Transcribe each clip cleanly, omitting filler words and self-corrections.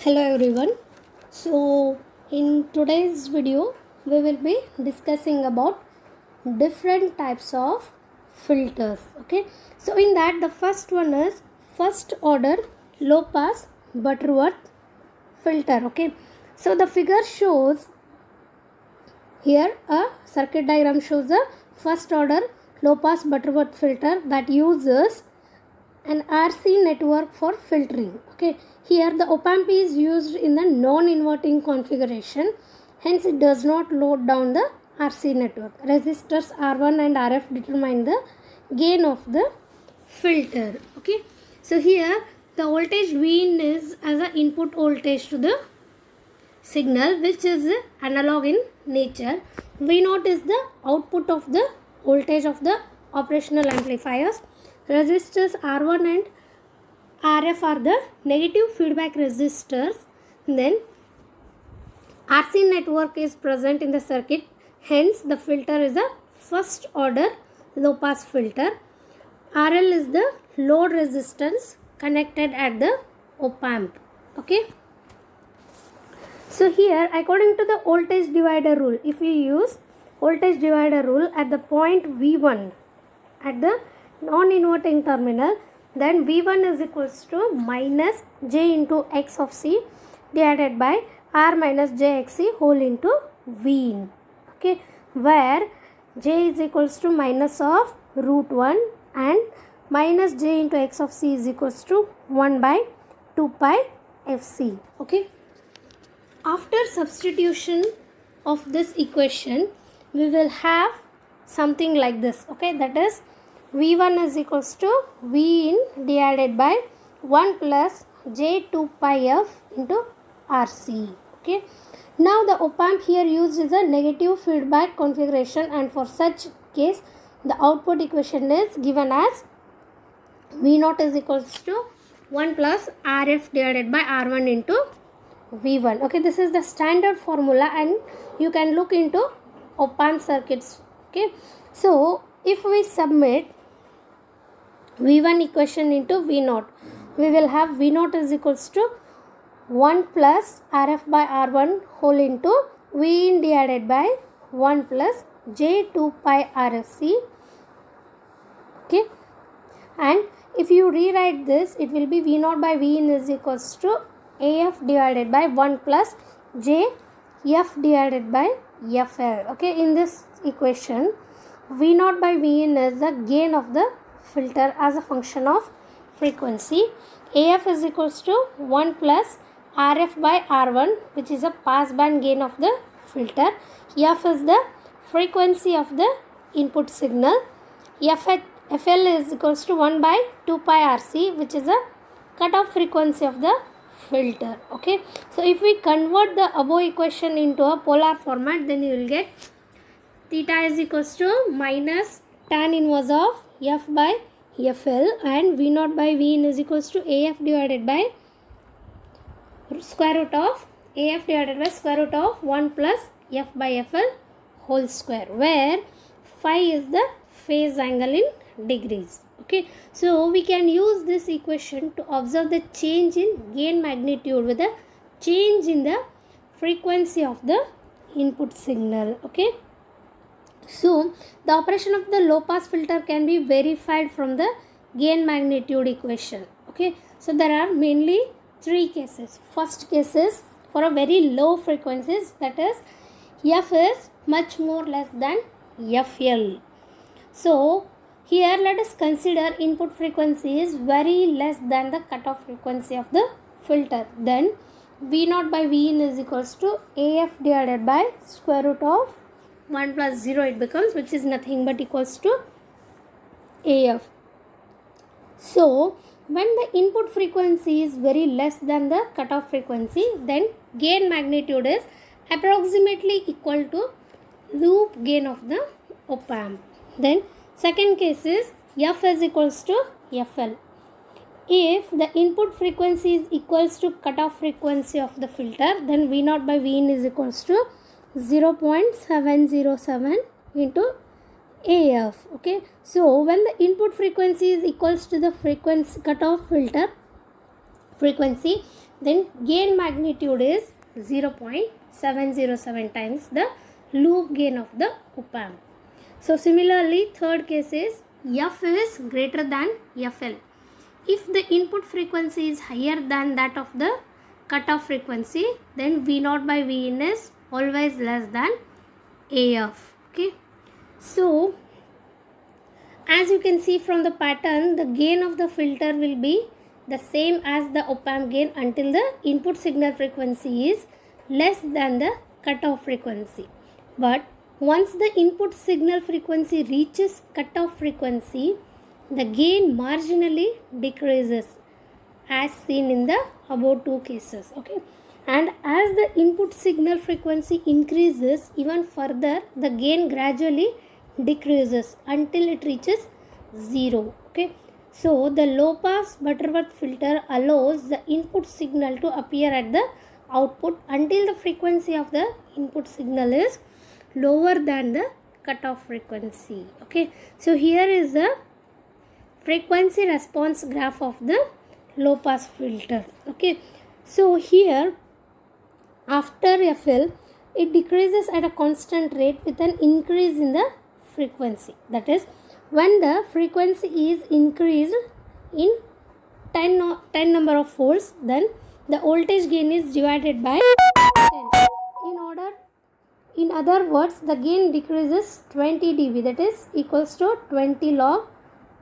Hello everyone. So in today's video we will be discussing about different types of filters. Okay, so in that the first one is first order low pass Butterworth filter. Okay, so the figure shows here a circuit diagram shows a first order low pass Butterworth filter that uses an RC network for filtering. Okay, here the op-amp is used in the non-inverting configuration, hence it does not load down the RC network. Resistors R1 and RF determine the gain of the filter. Okay, so here the voltage Vin is as an input voltage to the signal, which is analog in nature. V0 is the output of the voltage of the operational amplifiers. Resistors R1 and RF are the negative feedback resistors. Then RC network is present in the circuit, hence the filter is a first order low pass filter. RL is the load resistance connected at the op-amp. Okay, so here according to the voltage divider rule, if we use voltage divider rule at the point V1 at the non-inverting terminal, then V1 is equals to minus J into X of C divided by R minus JXC whole into Vin. Okay, where J is equals to minus of root 1 and minus J into X of C is equals to 1 by 2 pi FC. Okay, after substitution of this equation we will have something like this. Okay, that is V1 is equals to Vin divided by 1 plus J2 pi F into RC. Okay, now the op-amp here used is a negative feedback configuration, and for such case the output equation is given as V0 is equals to 1 plus RF divided by R1 into V1. Okay, this is the standard formula and you can look into op-amp circuits. Okay, so if we submit V1 equation into V0, we will have V0 is equals to 1 plus RF by R1 whole into Vin divided by 1 plus J2 pi RFC. Okay, and if you rewrite this, it will be V0 by Vin is equals to AF divided by 1 plus JF divided by FL. Okay, in this equation V0 by Vin is the gain of the filter as a function of frequency. AF is equals to 1 plus RF by R1, which is a pass band gain of the filter. F is the frequency of the input signal. FL is equals to 1 by 2 pi RC, which is a cutoff frequency of the filter. Okay, so if we convert the above equation into a polar format, then you will get theta is equals to minus tan inverse of F by FL, and V0 by Vin is equals to AF divided by square root of 1 plus F by FL whole square, where phi is the phase angle in degrees. Okay, so we can use this equation to observe the change in gain magnitude with the change in the frequency of the input signal. Okay, so the operation of the low pass filter can be verified from the gain magnitude equation. Okay, so there are mainly three cases. First case is for a very low frequencies, that is F is much more less than FL. So here let us consider input frequency is very less than the cutoff frequency of the filter. Then V0 by Vin is equals to AF divided by square root of 1 plus 0 it becomes, which is nothing but equals to AF. So when the input frequency is very less than the cutoff frequency, then gain magnitude is approximately equal to loop gain of the op-amp. Then second case is F is equals to FL. If the input frequency is equals to cutoff frequency of the filter, then V0 by Vin is equals to 0.707 into AF. Okay, so when the input frequency is equals to the frequency cutoff filter frequency, then gain magnitude is 0.707 times the loop gain of the op-amp. So similarly, third case is F is greater than FL. If the input frequency is higher than that of the cutoff frequency, then V0 by Vin is always less than AF. Okay. So as you can see from the pattern, the gain of the filter will be the same as the op-amp gain until the input signal frequency is less than the cutoff frequency. But once the input signal frequency reaches cutoff frequency, the gain marginally decreases as seen in the above two cases. Okay, and as the input signal frequency increases even further, the gain gradually decreases until it reaches 0. Okay, so the low pass Butterworth filter allows the input signal to appear at the output until the frequency of the input signal is lower than the cutoff frequency. Okay, so here is the frequency response graph of the low pass filter. Okay, so here after FL it decreases at a constant rate with an increase in the frequency. That is, when the frequency is increased in 10 number of folds, then the voltage gain is divided by 10. In other words, the gain decreases 20 dB, that is equals to 20 log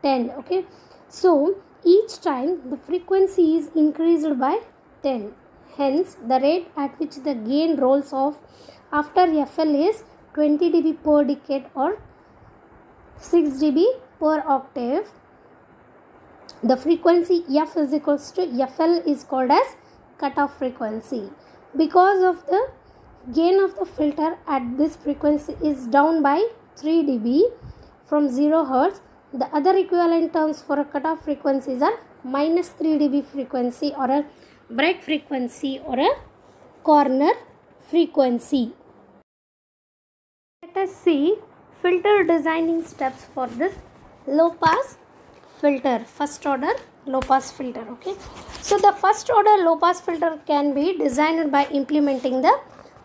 10. Okay, so each time the frequency is increased by 10. Hence, the rate at which the gain rolls off after FL is 20 dB per decade or 6 dB per octave. The frequency F is equals to FL is called as cutoff frequency. Because of the gain of the filter at this frequency is down by 3 dB from 0 Hz, the other equivalent terms for a cutoff frequencies are minus 3 dB frequency or a break frequency or a corner frequency. Let us see filter designing steps for this low pass filter, first order low pass filter. Okay, so the first order low pass filter can be designed by implementing the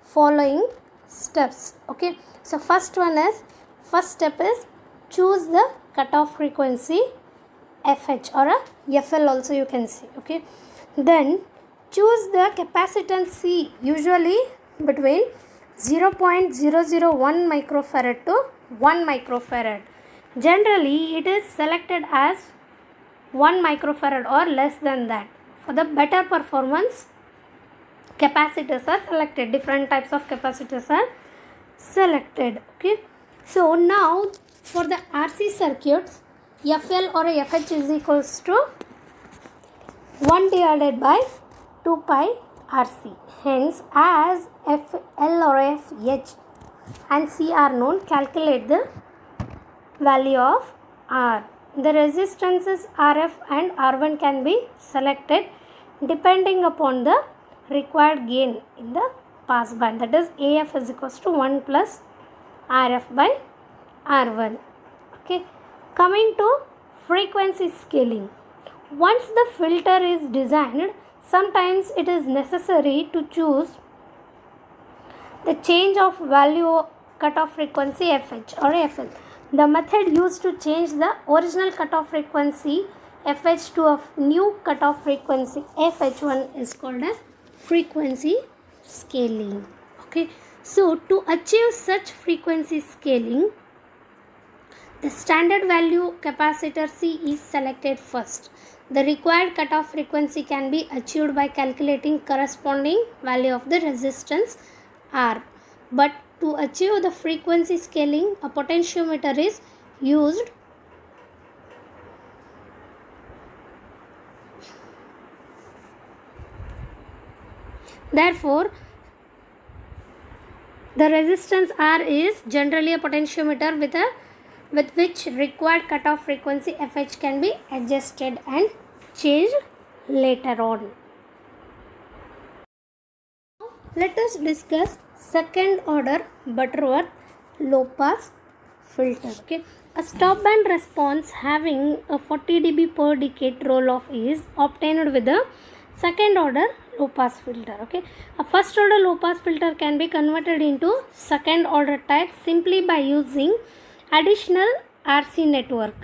following steps. Okay, so first step is choose the cutoff frequency FH or a FL also you can see. Okay, then choose the capacitance C, usually between 0.001 microfarad to 1 microfarad. Generally it is selected as 1 microfarad or less than that. For the better performance, capacitors are selected, different types of capacitors are selected. Okay, so now for the RC circuits, FL or FH is equals to 1 divided by 2 pi RC. Hence, as FL or FH and C are known, calculate the value of R. The resistances RF and R1 can be selected depending upon the required gain in the pass band. That is, AF is equals to 1 plus RF by R1. Okay, coming to frequency scaling. Once the filter is designed, sometimes it is necessary to choose the change of value cutoff frequency FH or FL. The method used to change the original cutoff frequency FH to a new cutoff frequency FH1 is called as frequency scaling. Okay, so to achieve such frequency scaling, the standard value capacitor C is selected first. The required cutoff frequency can be achieved by calculating corresponding value of the resistance R. But to achieve the frequency scaling, a potentiometer is used. Therefore, the resistance R is generally a potentiometer with which required cutoff frequency FH can be adjusted and changed later on. Let us discuss second order Butterworth low pass filter. Okay, a stop band response having a 40 dB per decade roll off is obtained with the second order low pass filter. Okay, a first order low pass filter can be converted into second order type simply by using additional RC network.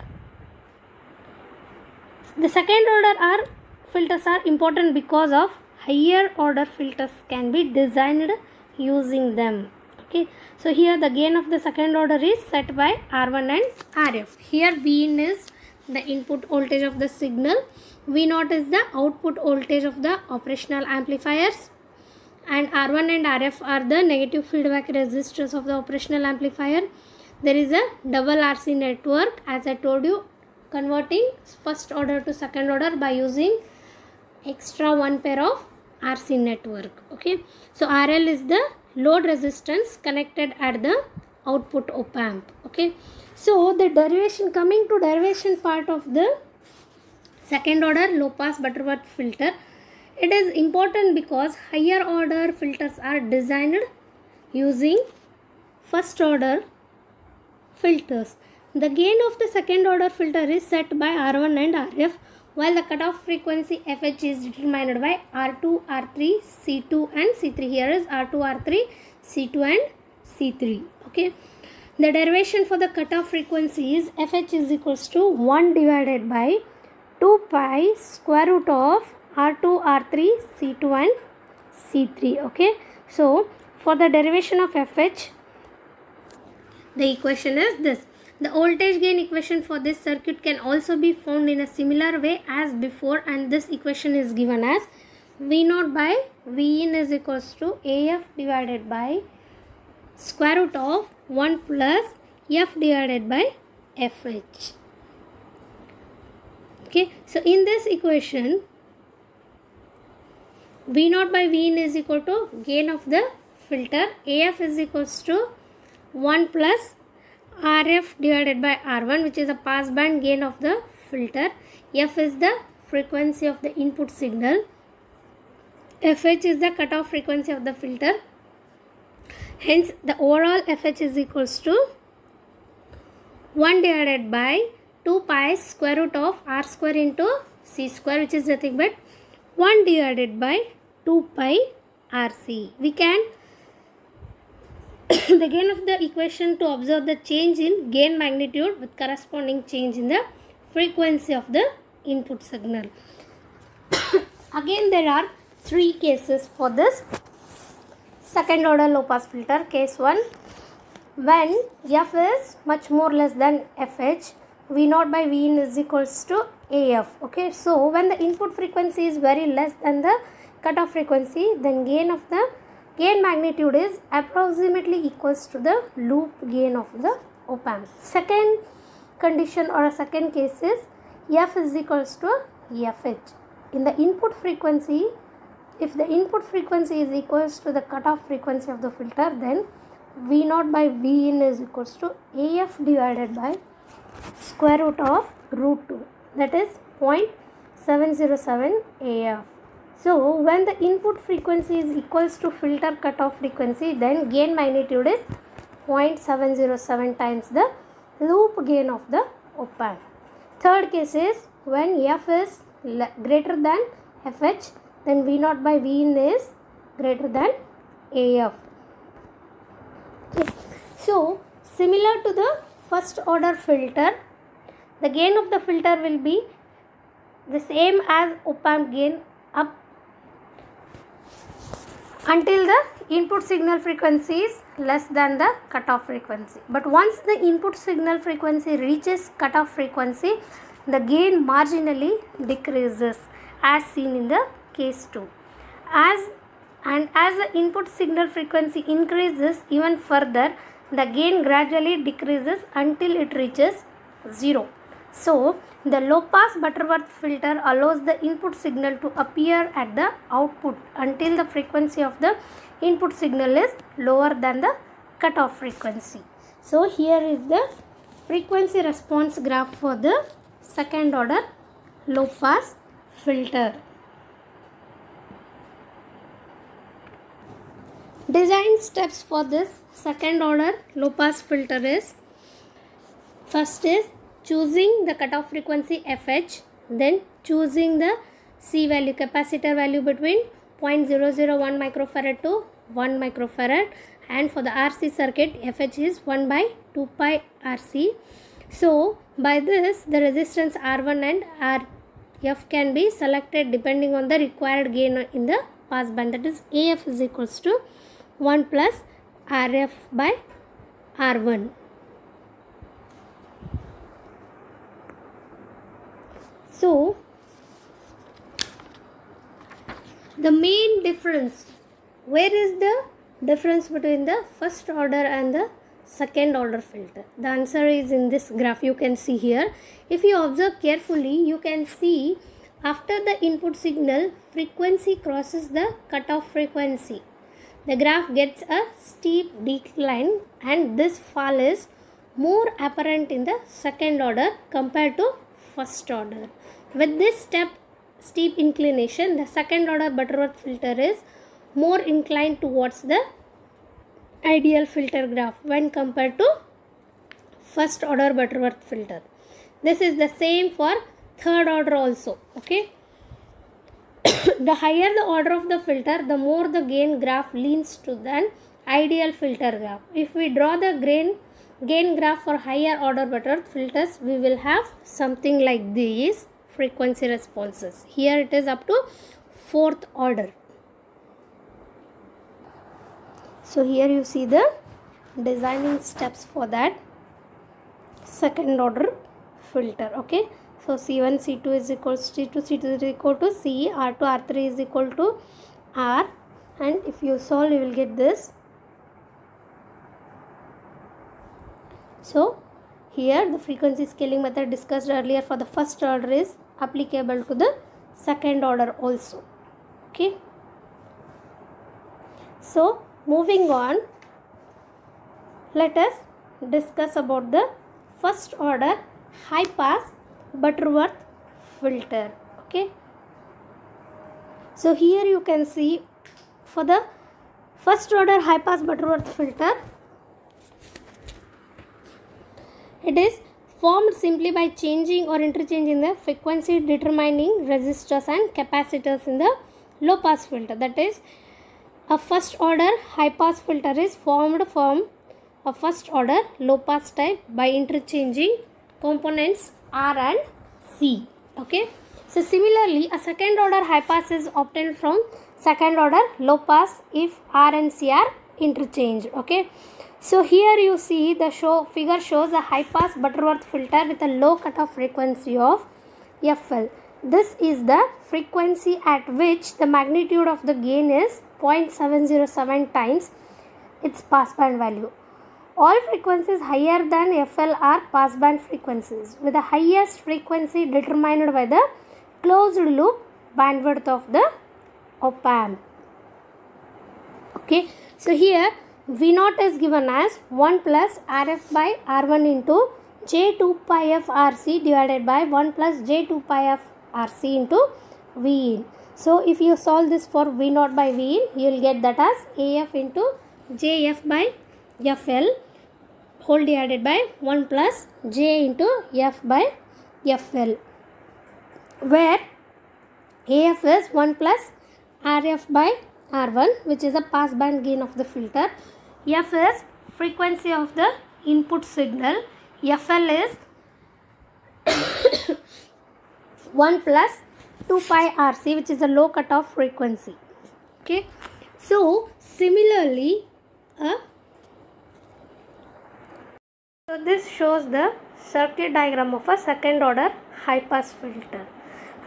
The second order filters are important because of higher order filters can be designed using them. Okay, so here the gain of the second order is set by R1 and RF. Here Vin is the input voltage of the signal, V0 is the output voltage of the operational amplifiers, and R1 and RF are the negative feedback resistors of the operational amplifier. There is a double RC network, as I told you, converting first order to second order by using extra one pair of RC network. Okay, so RL is the load resistance connected at the output op amp. Okay, so the derivation, coming to derivation part of the second order low pass Butterworth filter, it is important because higher order filters are designed using first order filters. The gain of the second order filter is set by R1 and RF, while the cutoff frequency FH is determined by R2, R3, C2 and C3. Here is R2, R3, C2 and C3. Okay, the derivation for the cutoff frequency is FH is equals to 1 divided by 2 pi square root of R2, R3, C2 and C3. Okay, so for the derivation of FH, the equation is this. The voltage gain equation for this circuit can also be found in a similar way as before, and this equation is given as V0 by Vin is equals to AF divided by square root of 1 plus F divided by FH. Okay, so in this equation, V0 by Vin is equal to gain of the filter, AF is equals to 1 plus RF divided by R1, which is a pass band gain of the filter. F is the frequency of the input signal. FH is the cutoff frequency of the filter. Hence, the overall FH is equals to 1 divided by 2 pi square root of R square into C square, which is nothing but 1 divided by 2 pi RC. We can the gain of the equation to observe the change in gain magnitude with corresponding change in the frequency of the input signal. Again, there are 3 cases for this second order low pass filter. Case 1, when F is much more less than FH, V0 by Vin is equals to AF. Okay, so when the input frequency is very less than the cutoff frequency, then gain magnitude is approximately equals to the loop gain of the op amp. Second condition or a second case is F is equals to FH. In the input frequency, if the input frequency is equals to the cutoff frequency of the filter, then V0 by Vin is equals to AF divided by square root of root 2, that is 0.707 AF. So when the input frequency is equals to filter cutoff frequency, then gain magnitude is 0.707 times the loop gain of the op amp. Third case is when F is greater than FH, then V0 by Vin is greater than AF. Okay. So similar to the first order filter, the gain of the filter will be the same as op amp gain up until the input signal frequency is less than the cutoff frequency. But once the input signal frequency reaches cutoff frequency, the gain marginally decreases as seen in the case 2. As the input signal frequency increases even further, the gain gradually decreases until it reaches 0. So, the low pass Butterworth filter allows the input signal to appear at the output until the frequency of the input signal is lower than the cutoff frequency. So, here is the frequency response graph for the second order low pass filter. Design steps for this second order low pass filter is: first is choosing the cutoff frequency FH, then choosing the C value, capacitor value between 0.001 microfarad to 1 microfarad, and for the RC circuit FH is 1 by 2 pi RC. So by this the resistance R1 and RF can be selected depending on the required gain in the pass band, that is AF is equals to 1 plus RF by R1. So the main difference, where is the difference between the first order and the second order filter? The answer is in this graph. You can see here. If you observe carefully, you can see after the input signal frequency crosses the cutoff frequency, the graph gets a steep decline, and this fall is more apparent in the second order compared to first order. With this steep inclination, the second order Butterworth filter is more inclined towards the ideal filter graph when compared to first order Butterworth filter. This is the same for third order also. Okay. The higher the order of the filter, the more the gain graph leans to the ideal filter graph. If we draw the gain graph for higher order Butterworth filters, we will have something like these frequency responses. Here it is up to fourth order. So here you see the designing steps for that second order filter. Okay. So C1, C2 is equals to C2, C2 is equal to C, R2, R3 is equal to R, and if you solve you will get this. So here the frequency scaling method discussed earlier for the first order is applicable to the second order also. Okay. So moving on, let us discuss about the first order high pass Butterworth filter. Okay. So here you can see for the first order high pass Butterworth filter, it is formed simply by changing or interchanging the frequency determining resistors and capacitors in the low pass filter. That is, a first order high pass filter is formed from a first order low pass type by interchanging components R and C. Okay. So similarly, a second order high pass is obtained from second order low pass if R and C are interchanged. Okay. So here you see the figure shows a high pass Butterworth filter with a low cutoff frequency of FL. This is the frequency at which the magnitude of the gain is 0.707 times its passband value. All frequencies higher than FL are passband frequencies, with the highest frequency determined by the closed loop bandwidth of the op-amp. Okay, so here V0 is given as 1 plus RF by R1 into J2 pi f RC divided by 1 plus J2 pi f RC into Vin. So if you solve this for V0 by Vin, you will get that as AF into JF by FL whole divided by 1 plus J into F by FL, where AF is 1 plus RF by R1, which is a passband gain of the filter. F is frequency of the input signal. FL is 1 plus 2 pi RC, which is a low cutoff frequency. Okay. So similarly, so this shows the circuit diagram of a second order high pass filter.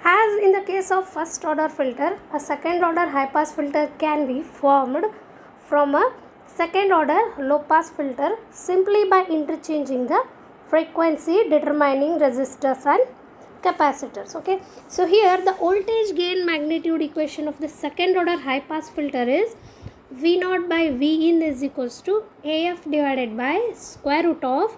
As in the case of first order filter, a second order high pass filter can be formed from a second order low pass filter simply by interchanging the frequency determining resistors and capacitors. Okay, so here the voltage gain magnitude equation of the second order high pass filter is V0 by Vin is equals to AF divided by square root of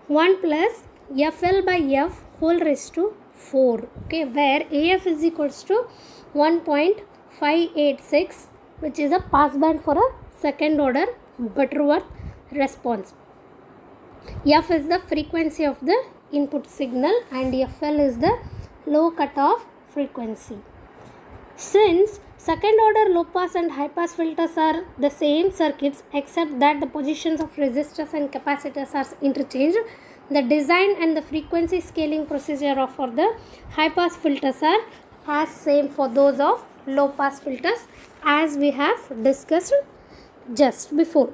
1 plus FL by F whole raised to 4. Okay, where AF is equals to 1.586, which is a passband for a second order Butterworth response. F is the frequency of the input signal and FL is the low cutoff frequency. Since second order low pass and high pass filters are the same circuits except that the positions of resistors and capacitors are interchanged, the design and the frequency scaling procedure for the high pass filters are as same for those of low pass filters, as we have discussed just before.